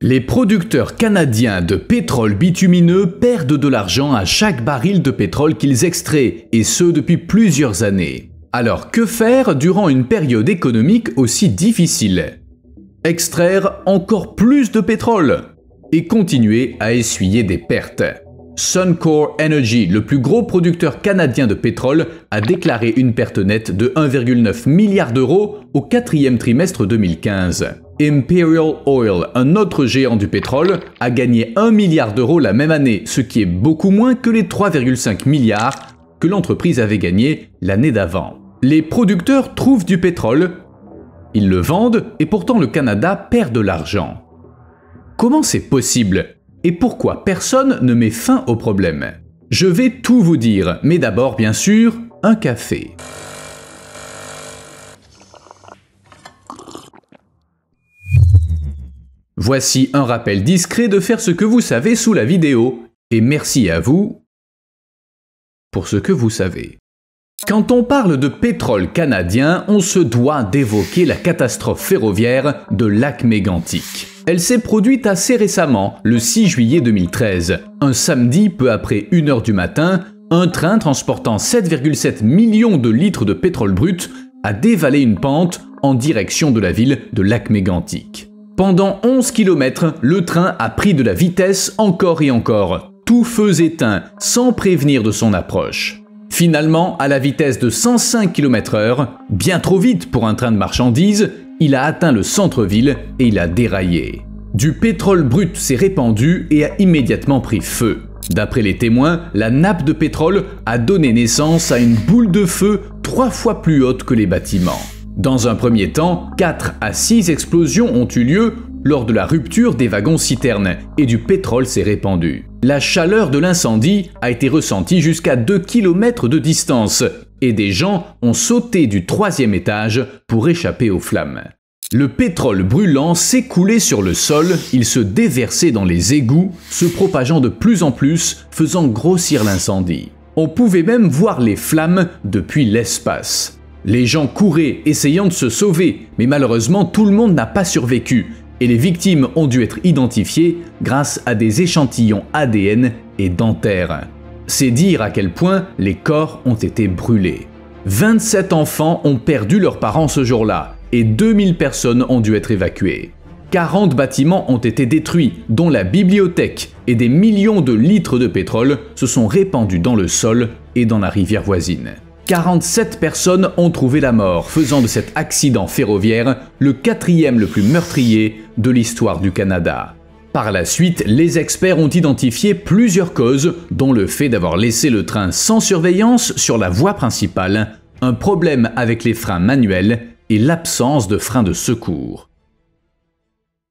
Les producteurs canadiens de pétrole bitumineux perdent de l'argent à chaque baril de pétrole qu'ils extraient, et ce depuis plusieurs années. Alors que faire durant une période économique aussi difficile? Extraire encore plus de pétrole et continuer à essuyer des pertes. Suncor Energy, le plus gros producteur canadien de pétrole, a déclaré une perte nette de 1,9 milliard d'euros au quatrième trimestre 2015. Imperial Oil, un autre géant du pétrole, a gagné 1 milliard d'euros la même année, ce qui est beaucoup moins que les 3,5 milliards que l'entreprise avait gagné l'année d'avant. Les producteurs trouvent du pétrole, ils le vendent et pourtant le Canada perd de l'argent. Comment c'est possible? Et pourquoi personne ne met fin au problème? Je vais tout vous dire, mais d'abord, bien sûr, un café. Voici un rappel discret de faire ce que vous savez sous la vidéo, et merci à vous pour ce que vous savez. Quand on parle de pétrole canadien, on se doit d'évoquer la catastrophe ferroviaire de Lac-Mégantic. Elle s'est produite assez récemment, le 6 juillet 2013. Un samedi, peu après 1 h du matin, un train transportant 7,7 millions de litres de pétrole brut a dévalé une pente en direction de la ville de Lac-Mégantic. Pendant 11 km, le train a pris de la vitesse encore et encore, tout feux éteints, sans prévenir de son approche. Finalement, à la vitesse de 105 km/h, bien trop vite pour un train de marchandises, il a atteint le centre-ville et il a déraillé. Du pétrole brut s'est répandu et a immédiatement pris feu. D'après les témoins, la nappe de pétrole a donné naissance à une boule de feu 3 fois plus haute que les bâtiments. Dans un premier temps, 4 à 6 explosions ont eu lieu lors de la rupture des wagons-citernes et du pétrole s'est répandu. La chaleur de l'incendie a été ressentie jusqu'à 2 km de distance et des gens ont sauté du 3e étage pour échapper aux flammes. Le pétrole brûlant s'écoulait sur le sol, il se déversait dans les égouts, se propageant de plus en plus, faisant grossir l'incendie. On pouvait même voir les flammes depuis l'espace. Les gens couraient, essayant de se sauver, mais malheureusement tout le monde n'a pas survécu, et les victimes ont dû être identifiées grâce à des échantillons ADN et dentaires. C'est dire à quel point les corps ont été brûlés. 27 enfants ont perdu leurs parents ce jour-là, et 2000 personnes ont dû être évacuées. 40 bâtiments ont été détruits, dont la bibliothèque, et des millions de litres de pétrole se sont répandus dans le sol et dans la rivière voisine. 47 personnes ont trouvé la mort, faisant de cet accident ferroviaire le 4e le plus meurtrier de l'histoire du Canada. Par la suite, les experts ont identifié plusieurs causes, dont le fait d'avoir laissé le train sans surveillance sur la voie principale, un problème avec les freins manuels et l'absence de freins de secours.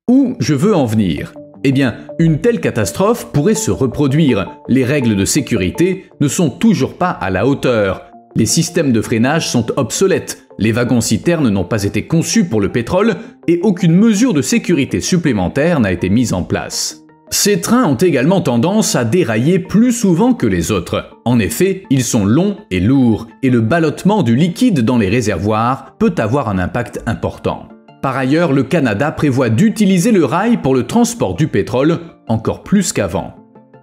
Où je veux en venir? Eh bien, une telle catastrophe pourrait se reproduire. Les règles de sécurité ne sont toujours pas à la hauteur. Les systèmes de freinage sont obsolètes, les wagons-citernes n'ont pas été conçus pour le pétrole et aucune mesure de sécurité supplémentaire n'a été mise en place. Ces trains ont également tendance à dérailler plus souvent que les autres. En effet, ils sont longs et lourds et le ballottement du liquide dans les réservoirs peut avoir un impact important. Par ailleurs, le Canada prévoit d'utiliser le rail pour le transport du pétrole encore plus qu'avant.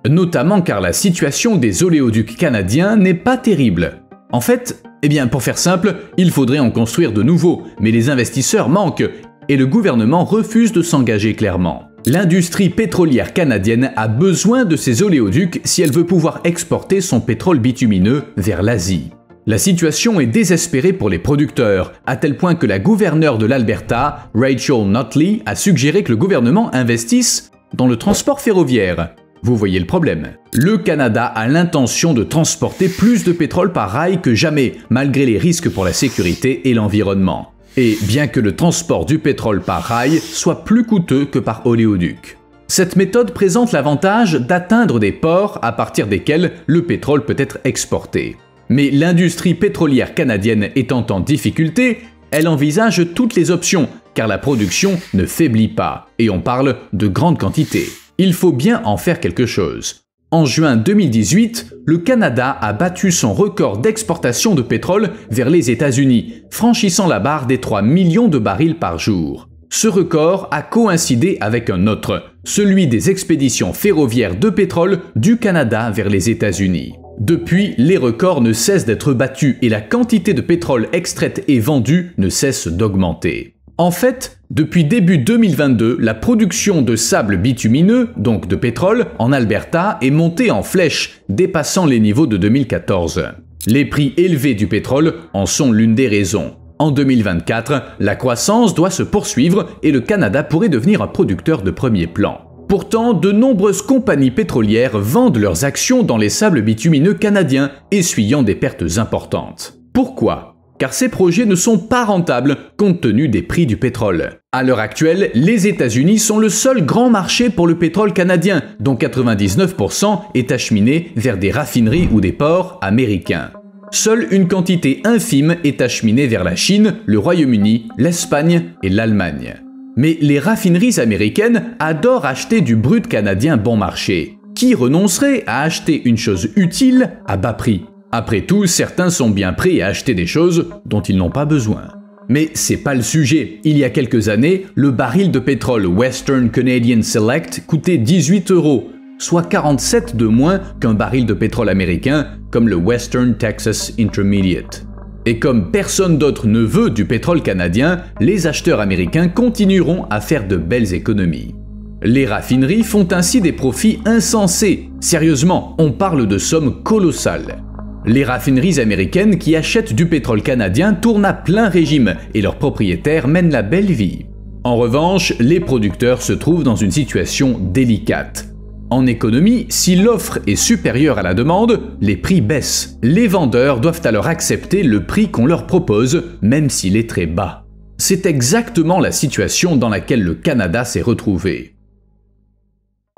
Notamment car la situation des oléoducs canadiens n'est pas terrible. En fait, pour faire simple, il faudrait en construire de nouveaux, mais les investisseurs manquent et le gouvernement refuse de s'engager clairement. L'industrie pétrolière canadienne a besoin de ces oléoducs si elle veut pouvoir exporter son pétrole bitumineux vers l'Asie. La situation est désespérée pour les producteurs, à tel point que la gouverneure de l'Alberta, Rachel Notley, a suggéré que le gouvernement investisse dans le transport ferroviaire. Vous voyez le problème. Le Canada a l'intention de transporter plus de pétrole par rail que jamais, malgré les risques pour la sécurité et l'environnement. Et bien que le transport du pétrole par rail soit plus coûteux que par oléoduc. Cette méthode présente l'avantage d'atteindre des ports à partir desquels le pétrole peut être exporté. Mais l'industrie pétrolière canadienne étant en difficulté, elle envisage toutes les options, car la production ne faiblit pas, et on parle de grandes quantités. Il faut bien en faire quelque chose. En juin 2018, le Canada a battu son record d'exportation de pétrole vers les États-Unis, franchissant la barre des 3 millions de barils par jour. Ce record a coïncidé avec un autre, celui des expéditions ferroviaires de pétrole du Canada vers les États-Unis. Depuis, les records ne cessent d'être battus et la quantité de pétrole extraite et vendue ne cesse d'augmenter. En fait, depuis début 2022, la production de sable bitumineux, donc de pétrole, en Alberta est montée en flèche, dépassant les niveaux de 2014. Les prix élevés du pétrole en sont l'une des raisons. En 2024, la croissance doit se poursuivre et le Canada pourrait devenir un producteur de premier plan. Pourtant, de nombreuses compagnies pétrolières vendent leurs actions dans les sables bitumineux canadiens, essuyant des pertes importantes. Pourquoi ? Car ces projets ne sont pas rentables compte tenu des prix du pétrole. À l'heure actuelle, les États-Unis sont le seul grand marché pour le pétrole canadien, dont 99% est acheminé vers des raffineries ou des ports américains. Seule une quantité infime est acheminée vers la Chine, le Royaume-Uni, l'Espagne et l'Allemagne. Mais les raffineries américaines adorent acheter du brut canadien bon marché. Qui renoncerait à acheter une chose utile à bas prix ? Après tout, certains sont bien prêts à acheter des choses dont ils n'ont pas besoin. Mais c'est pas le sujet. Il y a quelques années, le baril de pétrole Western Canadian Select coûtait 18 €, soit 47 de moins qu'un baril de pétrole américain comme le Western Texas Intermediate. Et comme personne d'autre ne veut du pétrole canadien, les acheteurs américains continueront à faire de belles économies. Les raffineries font ainsi des profits insensés. Sérieusement, on parle de sommes colossales. Les raffineries américaines qui achètent du pétrole canadien tournent à plein régime et leurs propriétaires mènent la belle vie. En revanche, les producteurs se trouvent dans une situation délicate. En économie, si l'offre est supérieure à la demande, les prix baissent. Les vendeurs doivent alors accepter le prix qu'on leur propose, même s'il est très bas. C'est exactement la situation dans laquelle le Canada s'est retrouvé.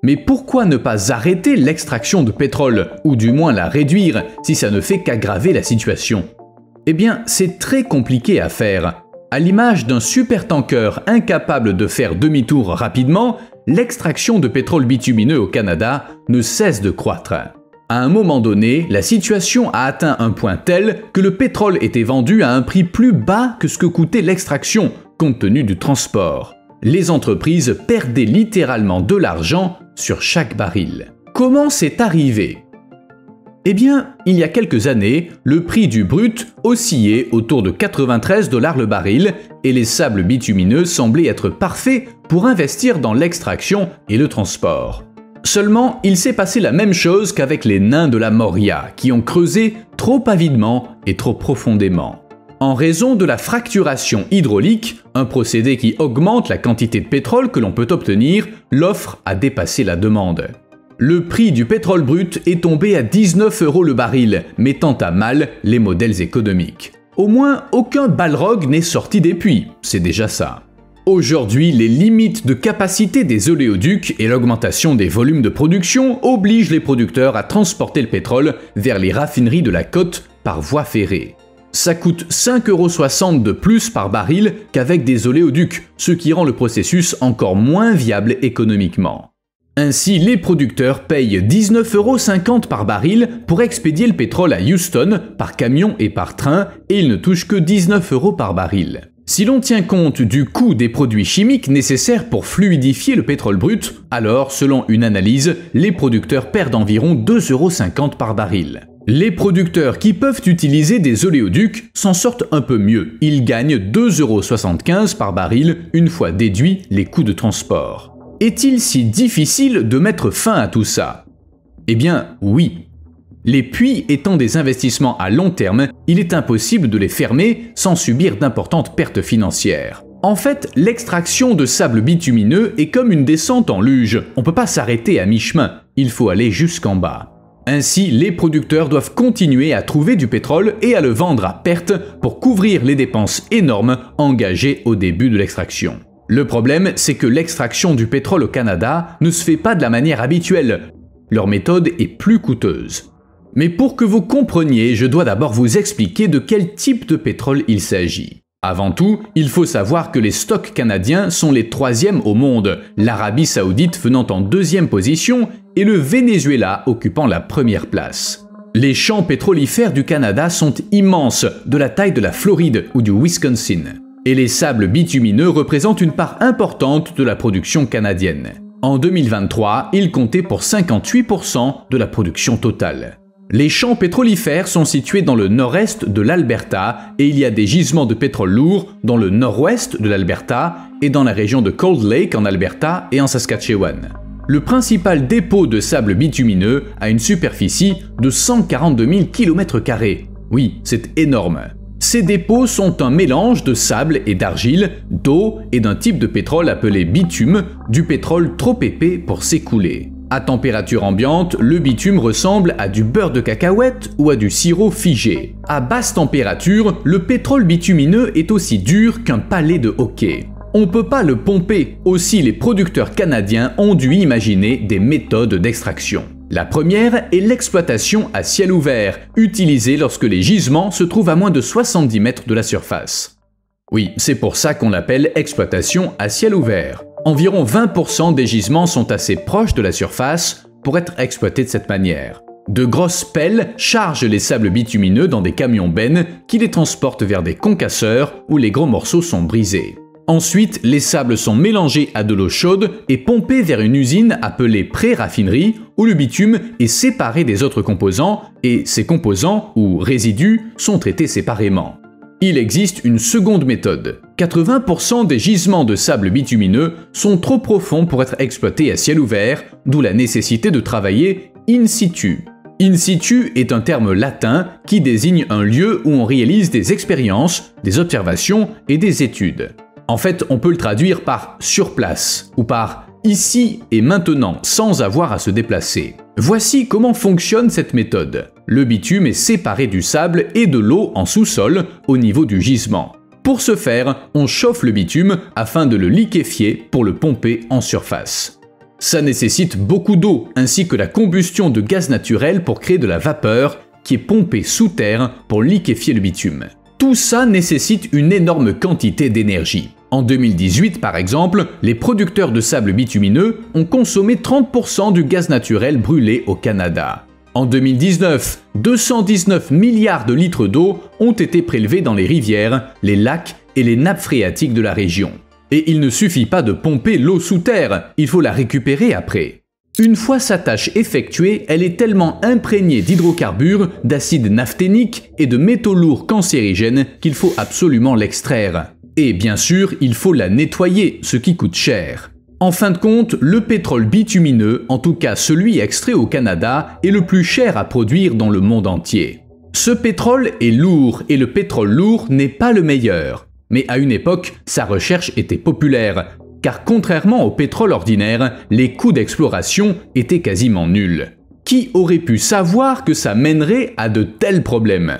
Mais pourquoi ne pas arrêter l'extraction de pétrole, ou du moins la réduire, si ça ne fait qu'aggraver la situation? Eh bien, c'est très compliqué à faire. À l'image d'un supertanker incapable de faire demi-tour rapidement, l'extraction de pétrole bitumineux au Canada ne cesse de croître. À un moment donné, la situation a atteint un point tel que le pétrole était vendu à un prix plus bas que ce que coûtait l'extraction, compte tenu du transport. Les entreprises perdaient littéralement de l'argent sur chaque baril. Comment c'est arrivé ? Eh bien, il y a quelques années, le prix du brut oscillait autour de 93 $ le baril et les sables bitumineux semblaient être parfaits pour investir dans l'extraction et le transport. Seulement, il s'est passé la même chose qu'avec les nains de la Moria, qui ont creusé trop avidement et trop profondément. En raison de la fracturation hydraulique, un procédé qui augmente la quantité de pétrole que l'on peut obtenir, l'offre a dépassé la demande. Le prix du pétrole brut est tombé à 19 € le baril, mettant à mal les modèles économiques. Au moins, aucun balrog n'est sorti des puits, c'est déjà ça. Aujourd'hui, les limites de capacité des oléoducs et l'augmentation des volumes de production obligent les producteurs à transporter le pétrole vers les raffineries de la côte par voie ferrée. Ça coûte 5,60 € de plus par baril qu'avec des oléoducs, ce qui rend le processus encore moins viable économiquement. Ainsi, les producteurs payent 19,50 € par baril pour expédier le pétrole à Houston par camion et par train et ils ne touchent que 19 € par baril. Si l'on tient compte du coût des produits chimiques nécessaires pour fluidifier le pétrole brut, alors, selon une analyse, les producteurs perdent environ 2,50 € par baril. Les producteurs qui peuvent utiliser des oléoducs s'en sortent un peu mieux. Ils gagnent 2,75 € par baril une fois déduits les coûts de transport. Est-il si difficile de mettre fin à tout ça? Eh bien, oui. Les puits étant des investissements à long terme, il est impossible de les fermer sans subir d'importantes pertes financières. En fait, l'extraction de sable bitumineux est comme une descente en luge. On ne peut pas s'arrêter à mi-chemin, il faut aller jusqu'en bas. Ainsi, les producteurs doivent continuer à trouver du pétrole et à le vendre à perte pour couvrir les dépenses énormes engagées au début de l'extraction. Le problème, c'est que l'extraction du pétrole au Canada ne se fait pas de la manière habituelle. Leur méthode est plus coûteuse. Mais pour que vous compreniez, je dois d'abord vous expliquer de quel type de pétrole il s'agit. Avant tout, il faut savoir que les stocks canadiens sont les 3e au monde, l'Arabie Saoudite venant en 2e position et le Venezuela occupant la 1re place. Les champs pétrolifères du Canada sont immenses, de la taille de la Floride ou du Wisconsin. Et les sables bitumineux représentent une part importante de la production canadienne. En 2023, il comptait pour 58% de la production totale. Les champs pétrolifères sont situés dans le nord-est de l'Alberta et il y a des gisements de pétrole lourd dans le nord-ouest de l'Alberta et dans la région de Cold Lake en Alberta et en Saskatchewan. Le principal dépôt de sable bitumineux a une superficie de 142 000 km². Oui, c'est énorme. Ces dépôts sont un mélange de sable et d'argile, d'eau et d'un type de pétrole appelé bitume, du pétrole trop épais pour s'écouler. À température ambiante, le bitume ressemble à du beurre de cacahuète ou à du sirop figé. À basse température, le pétrole bitumineux est aussi dur qu'un pallet de hockey. On ne peut pas le pomper, aussi les producteurs canadiens ont dû imaginer des méthodes d'extraction. La première est l'exploitation à ciel ouvert, utilisée lorsque les gisements se trouvent à moins de 70 mètres de la surface. Oui, c'est pour ça qu'on l'appelle exploitation à ciel ouvert. Environ 20% des gisements sont assez proches de la surface pour être exploités de cette manière. De grosses pelles chargent les sables bitumineux dans des camions-bennes qui les transportent vers des concasseurs où les gros morceaux sont brisés. Ensuite, les sables sont mélangés à de l'eau chaude et pompés vers une usine appelée pré-raffinerie où le bitume est séparé des autres composants et ces composants ou résidus sont traités séparément. Il existe une seconde méthode. 80% des gisements de sable bitumineux sont trop profonds pour être exploités à ciel ouvert, d'où la nécessité de travailler in situ. In situ est un terme latin qui désigne un lieu où on réalise des expériences, des observations et des études. En fait, on peut le traduire par sur place ou par ici et maintenant sans avoir à se déplacer. Voici comment fonctionne cette méthode. Le bitume est séparé du sable et de l'eau en sous-sol au niveau du gisement. Pour ce faire, on chauffe le bitume afin de le liquéfier pour le pomper en surface. Ça nécessite beaucoup d'eau ainsi que la combustion de gaz naturel pour créer de la vapeur qui est pompée sous terre pour liquéfier le bitume. Tout ça nécessite une énorme quantité d'énergie. En 2018, par exemple, les producteurs de sable bitumineux ont consommé 30% du gaz naturel brûlé au Canada. En 2019, 219 milliards de litres d'eau ont été prélevés dans les rivières, les lacs et les nappes phréatiques de la région. Et il ne suffit pas de pomper l'eau sous terre, il faut la récupérer après. Une fois sa tâche effectuée, elle est tellement imprégnée d'hydrocarbures, d'acide naphthénique et de métaux lourds cancérigènes qu'il faut absolument l'extraire. Et bien sûr, il faut la nettoyer, ce qui coûte cher. En fin de compte, le pétrole bitumineux, en tout cas celui extrait au Canada, est le plus cher à produire dans le monde entier. Ce pétrole est lourd et le pétrole lourd n'est pas le meilleur. Mais à une époque, sa recherche était populaire, car contrairement au pétrole ordinaire, les coûts d'exploration étaient quasiment nuls. Qui aurait pu savoir que ça mènerait à de tels problèmes ?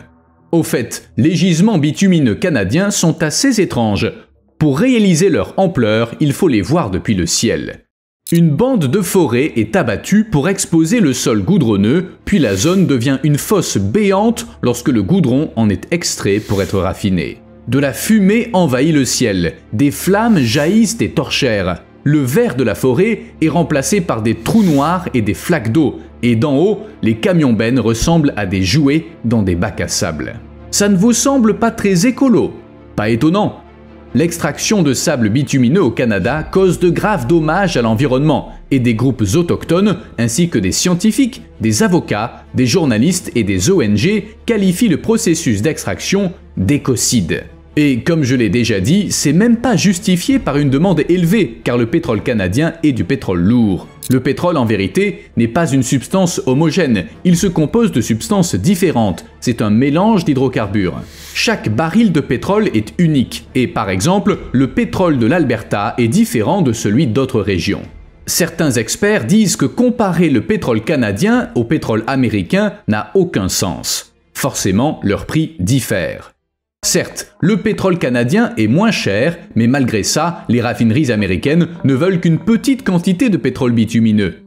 Au fait, les gisements bitumineux canadiens sont assez étranges. Pour réaliser leur ampleur, il faut les voir depuis le ciel. Une bande de forêt est abattue pour exposer le sol goudronneux, puis la zone devient une fosse béante lorsque le goudron en est extrait pour être raffiné. De la fumée envahit le ciel, des flammes jaillissent des torchères. Le vert de la forêt est remplacé par des trous noirs et des flaques d'eau, et d'en haut, les camions-bennes ressemblent à des jouets dans des bacs à sable. Ça ne vous semble pas très écolo? Pas étonnant. L'extraction de sable bitumineux au Canada cause de graves dommages à l'environnement, et des groupes autochtones, ainsi que des scientifiques, des avocats, des journalistes et des ONG qualifient le processus d'extraction d'écocide. Et comme je l'ai déjà dit, c'est même pas justifié par une demande élevée, car le pétrole canadien est du pétrole lourd. Le pétrole, en vérité, n'est pas une substance homogène, il se compose de substances différentes, c'est un mélange d'hydrocarbures. Chaque baril de pétrole est unique, et par exemple, le pétrole de l'Alberta est différent de celui d'autres régions. Certains experts disent que comparer le pétrole canadien au pétrole américain n'a aucun sens. Forcément, leurs prix diffèrent. Certes, le pétrole canadien est moins cher, mais malgré ça, les raffineries américaines ne veulent qu'une petite quantité de pétrole bitumineux,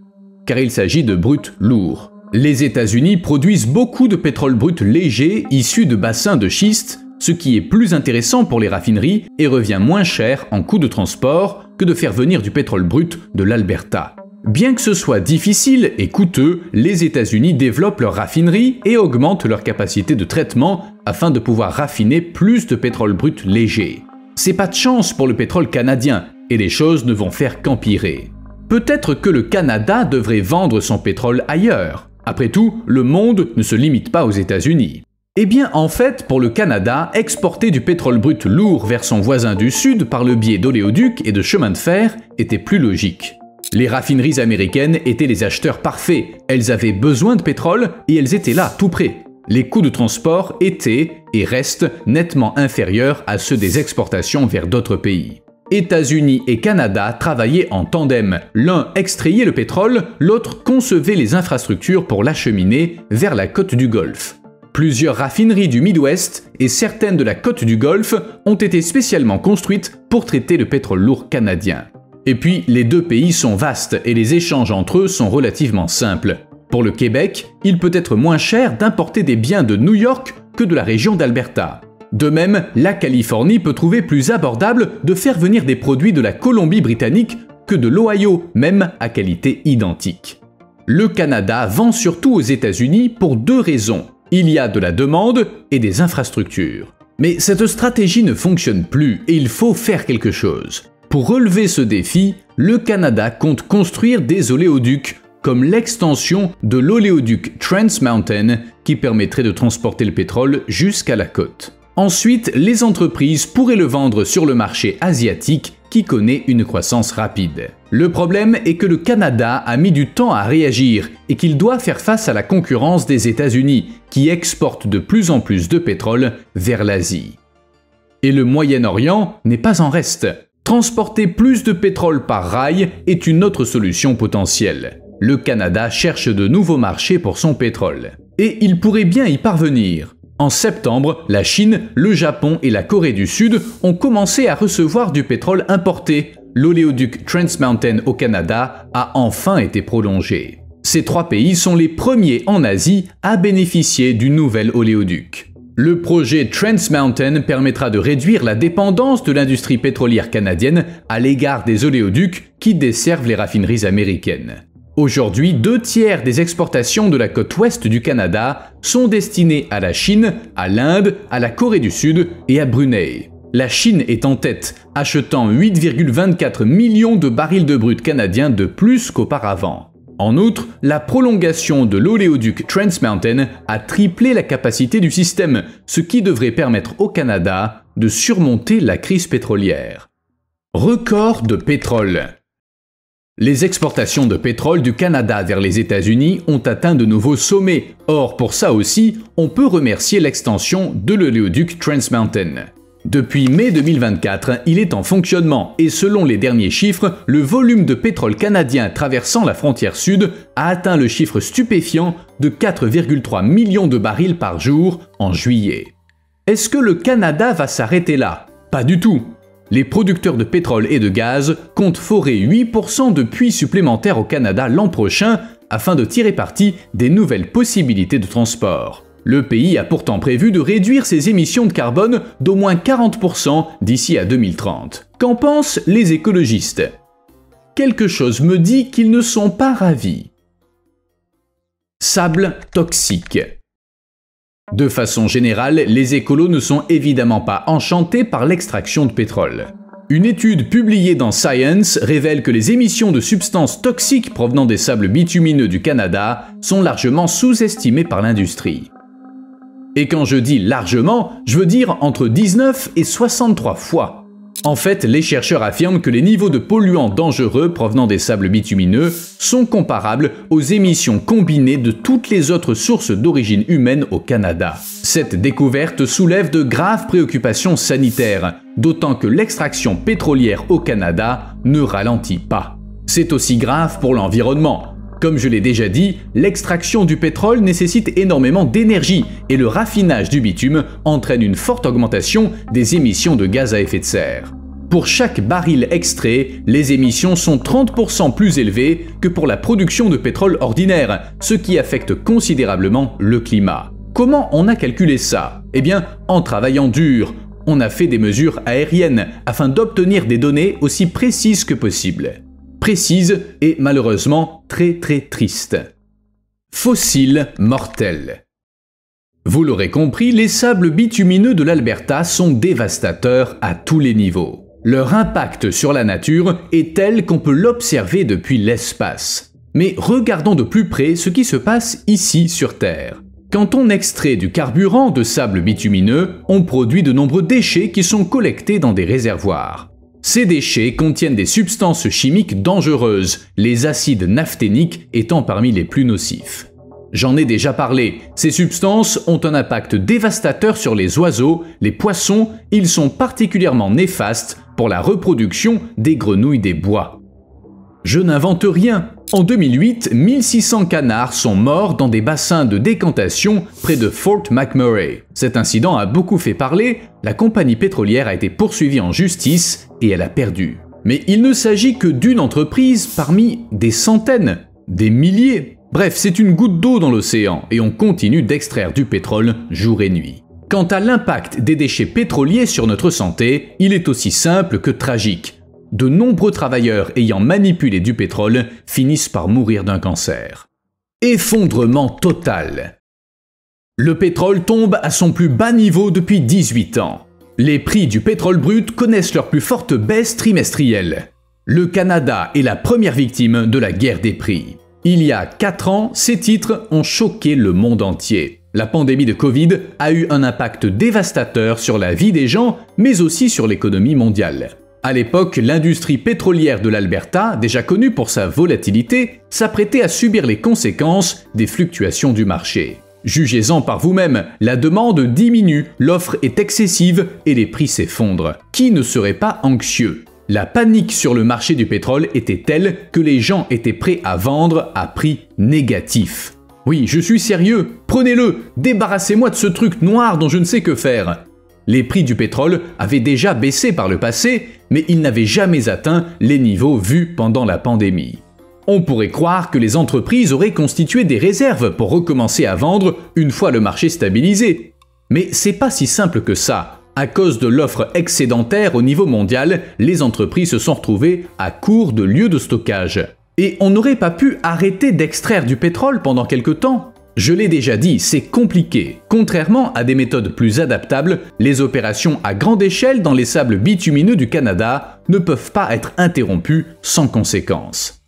car il s'agit de brut lourd. Les États-Unis produisent beaucoup de pétrole brut léger issu de bassins de schiste, ce qui est plus intéressant pour les raffineries et revient moins cher en coût de transport que de faire venir du pétrole brut de l'Alberta. Bien que ce soit difficile et coûteux, les États-Unis développent leurs raffineries et augmentent leur capacité de traitement afin de pouvoir raffiner plus de pétrole brut léger. C'est pas de chance pour le pétrole canadien, et les choses ne vont faire qu'empirer. Peut-être que le Canada devrait vendre son pétrole ailleurs. Après tout, le monde ne se limite pas aux États-Unis. Eh bien, en fait, pour le Canada, exporter du pétrole brut lourd vers son voisin du Sud par le biais d'oléoducs et de chemins de fer était plus logique. Les raffineries américaines étaient les acheteurs parfaits. Elles avaient besoin de pétrole et elles étaient là, tout près. Les coûts de transport étaient et restent nettement inférieurs à ceux des exportations vers d'autres pays. États-Unis et Canada travaillaient en tandem. L'un extrayait le pétrole, l'autre concevait les infrastructures pour l'acheminer vers la côte du Golfe. Plusieurs raffineries du Midwest et certaines de la côte du Golfe ont été spécialement construites pour traiter le pétrole lourd canadien. Et puis, les deux pays sont vastes et les échanges entre eux sont relativement simples. Pour le Québec, il peut être moins cher d'importer des biens de New York que de la région d'Alberta. De même, la Californie peut trouver plus abordable de faire venir des produits de la Colombie-Britannique que de l'Ohio, même à qualité identique. Le Canada vend surtout aux États-Unis pour deux raisons. Il y a de la demande et des infrastructures. Mais cette stratégie ne fonctionne plus et il faut faire quelque chose. Pour relever ce défi, le Canada compte construire des oléoducs, comme l'extension de l'oléoduc Trans Mountain qui permettrait de transporter le pétrole jusqu'à la côte. Ensuite, les entreprises pourraient le vendre sur le marché asiatique qui connaît une croissance rapide. Le problème est que le Canada a mis du temps à réagir et qu'il doit faire face à la concurrence des États-Unis qui exportent de plus en plus de pétrole vers l'Asie. Et le Moyen-Orient n'est pas en reste. Transporter plus de pétrole par rail est une autre solution potentielle. Le Canada cherche de nouveaux marchés pour son pétrole. Et il pourrait bien y parvenir. En septembre, la Chine, le Japon et la Corée du Sud ont commencé à recevoir du pétrole importé. L'oléoduc Trans Mountain au Canada a enfin été prolongé. Ces trois pays sont les premiers en Asie à bénéficier du nouvel oléoduc. Le projet Trans Mountain permettra de réduire la dépendance de l'industrie pétrolière canadienne à l'égard des oléoducs qui desservent les raffineries américaines. Aujourd'hui, 2/3 des exportations de la côte ouest du Canada sont destinées à la Chine, à l'Inde, à la Corée du Sud et à Brunei. La Chine est en tête, achetant 8,24 millions de barils de brut canadiens de plus qu'auparavant. En outre, la prolongation de l'oléoduc Trans Mountain a triplé la capacité du système, ce qui devrait permettre au Canada de surmonter la crise pétrolière. Record de pétrole. Les exportations de pétrole du Canada vers les États-Unis ont atteint de nouveaux sommets. Or, pour ça aussi, on peut remercier l'extension de l'oléoduc Trans Mountain. Depuis mai 2024, il est en fonctionnement et selon les derniers chiffres, le volume de pétrole canadien traversant la frontière sud a atteint le chiffre stupéfiant de 4,3 millions de barils par jour en juillet. Est-ce que le Canada va s'arrêter là? Pas du tout. Les producteurs de pétrole et de gaz comptent forer 8% de puits supplémentaires au Canada l'an prochain afin de tirer parti des nouvelles possibilités de transport. Le pays a pourtant prévu de réduire ses émissions de carbone d'au moins 40% d'ici à 2030. Qu'en pensent les écologistes? Quelque chose me dit qu'ils ne sont pas ravis. Sable toxique. De façon générale, les écolos ne sont évidemment pas enchantés par l'extraction de pétrole. Une étude publiée dans Science révèle que les émissions de substances toxiques provenant des sables bitumineux du Canada sont largement sous-estimées par l'industrie. Et quand je dis largement, je veux dire entre 19 et 63 fois. En fait, les chercheurs affirment que les niveaux de polluants dangereux provenant des sables bitumineux sont comparables aux émissions combinées de toutes les autres sources d'origine humaine au Canada. Cette découverte soulève de graves préoccupations sanitaires, d'autant que l'extraction pétrolière au Canada ne ralentit pas. C'est aussi grave pour l'environnement. Comme je l'ai déjà dit, l'extraction du pétrole nécessite énormément d'énergie et le raffinage du bitume entraîne une forte augmentation des émissions de gaz à effet de serre. Pour chaque baril extrait, les émissions sont 30% plus élevées que pour la production de pétrole ordinaire, ce qui affecte considérablement le climat. Comment on a calculé ça? Eh bien, en travaillant dur. On a fait des mesures aériennes afin d'obtenir des données aussi précises que possible. Précise et malheureusement très triste. Fossiles mortels. Vous l'aurez compris, les sables bitumineux de l'Alberta sont dévastateurs à tous les niveaux. Leur impact sur la nature est tel qu'on peut l'observer depuis l'espace. Mais regardons de plus près ce qui se passe ici sur Terre. Quand on extrait du carburant de sable bitumineux, on produit de nombreux déchets qui sont collectés dans des réservoirs. Ces déchets contiennent des substances chimiques dangereuses, les acides naphthéniques étant parmi les plus nocifs. J'en ai déjà parlé, ces substances ont un impact dévastateur sur les oiseaux, les poissons, ils sont particulièrement néfastes pour la reproduction des grenouilles des bois. Je n'invente rien. En 2008, 1600 canards sont morts dans des bassins de décantation près de Fort McMurray. Cet incident a beaucoup fait parler, la compagnie pétrolière a été poursuivie en justice et elle a perdu. Mais il ne s'agit que d'une entreprise parmi des centaines, des milliers. Bref, c'est une goutte d'eau dans l'océan et on continue d'extraire du pétrole jour et nuit. Quant à l'impact des déchets pétroliers sur notre santé, il est aussi simple que tragique. De nombreux travailleurs ayant manipulé du pétrole finissent par mourir d'un cancer. Effondrement total. Le pétrole tombe à son plus bas niveau depuis 18 ans. Les prix du pétrole brut connaissent leur plus forte baisse trimestrielle. Le Canada est la première victime de la guerre des prix. Il y a 4 ans, ces titres ont choqué le monde entier. La pandémie de Covid a eu un impact dévastateur sur la vie des gens, mais aussi sur l'économie mondiale. À l'époque, l'industrie pétrolière de l'Alberta, déjà connue pour sa volatilité, s'apprêtait à subir les conséquences des fluctuations du marché. Jugez-en par vous-même, la demande diminue, l'offre est excessive et les prix s'effondrent. Qui ne serait pas anxieux ? La panique sur le marché du pétrole était telle que les gens étaient prêts à vendre à prix négatif. Oui, je suis sérieux, prenez-le, débarrassez-moi de ce truc noir dont je ne sais que faire. Les prix du pétrole avaient déjà baissé par le passé, mais ils n'avaient jamais atteint les niveaux vus pendant la pandémie. On pourrait croire que les entreprises auraient constitué des réserves pour recommencer à vendre une fois le marché stabilisé. Mais c'est pas si simple que ça. À cause de l'offre excédentaire au niveau mondial, les entreprises se sont retrouvées à court de lieux de stockage. Et on n'aurait pas pu arrêter d'extraire du pétrole pendant quelque temps. Je l'ai déjà dit, c'est compliqué. Contrairement à des méthodes plus adaptables, les opérations à grande échelle dans les sables bitumineux du Canada ne peuvent pas être interrompues sans conséquence.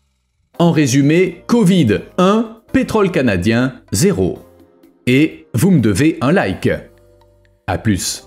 En résumé, Covid 1, pétrole canadien 0. Et vous me devez un like. À plus.